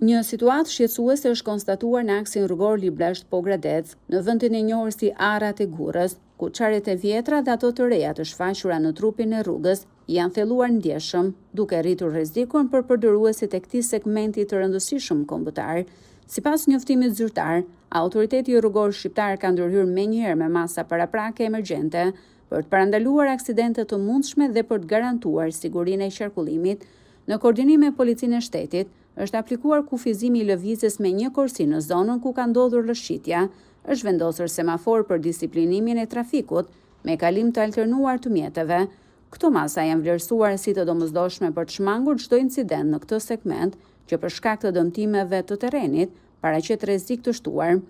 Një situatë shqetësuese është konstatuar në aksin rrugor Libresht Pogradec, në vendin e njohur si Arrat e Gurrës, ku çarjet e vjetra dhe ato të reja të shfaqura në trupin e rrugës janë thelluar ndjeshëm, duke rritur rrezikun për përdoruesit e këtij segmenti të rëndësishëm kombëtar. Sipas njoftimit zyrtar, autoriteti rrugor shqiptar ka ndërhyrë menjëherë me masa paraprake emergjente për të parandaluar aksidente të mundshme dhe për të garantuar sigurinë e qarkullimit. Në koordinim me policinë e shtetit, është aplikuar kufizimi i lëvizjes me një korsi në zonën ku ka ndodhur rrëshqitja, është vendosur semafor për disiplinimin e trafikut me kalim të alternuar të mjeteve. Këto masa janë vlerësuar si të domosdoshme për të shmangur çdo incident në këtë segment që për shkak të dëmtimeve të terrenit paraqet rrezik të shtuar.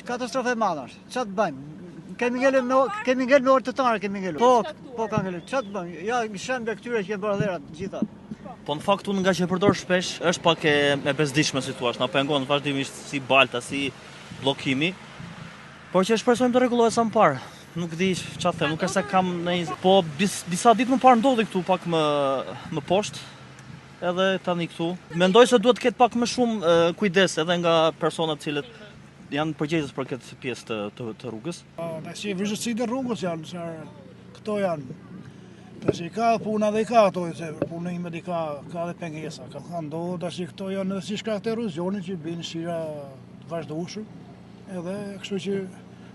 Katastrofë e madhe është. Çfarë bëjmë? Kemi ngel me orë të tëra, kemi ngel. Po ka ngel. Çfarë bëjmë? Ja, shembe këtyre që janë bërë dhërat të gjitha. Po në fakt unë nga që e përdor shpesh, është pak e bezdishme situash, na pengon vazhdimisht si balta, si bllokimi. Por që shpresojmë të rregullohet sa më parë. Nuk di çfarë them, nuk është se kam ndonjë, po disa ditë më parë ndodhi këtu pak më poshtë. Edhe tani këtu. Mendoj se duhet të ketë pak më shumë kujdes edhe nga personat të cilët janë përgjegjës për këtë pjesë të rrugës. Si vëzhgësitë e rrugës janë, këto janë. Tash ka puna dhe ka ato, se puna ime dhe ka dhe pengesa. Ka ndodhur tash këto janë edhe si shkak të erozionit që bin shira të vazhdueshëm. Edhe kështu që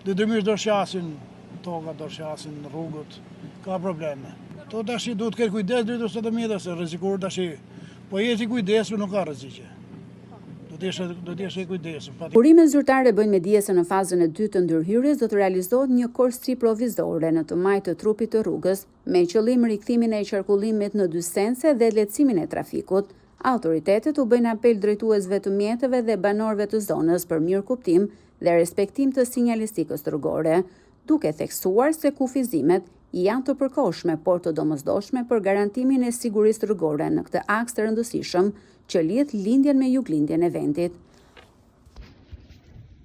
detyrimisht do shasin toka, do shasin rrugët, ka probleme. To tash duhet të ketë kujdes drejt ose të mjetë, se rrezikur tash po jeti kujdesur nuk ka rrezik. Do të jesh i kujdesshëm. Burimet zyrtare bëjnë me dije se në fazën e dytë të ndërhyrjes do të realizohet një korsi provizore në të majtë të trupit të rrugës, me qëllim rikthimin e qarkullimit në dy sense dhe lehtësimin e trafikut. Autoritetet u bëjnë apel drejtuesve të mjeteve dhe banorëve të zonës për mirëkuptim dhe respektim të sinjalistikës rrugore, duke theksuar se kufizimet janë të përkohshme por të domosdoshme për garantimin e sigurisë rrugore në këtë aks të rëndësishëm që lidh lindjen me juglindjen e vendit.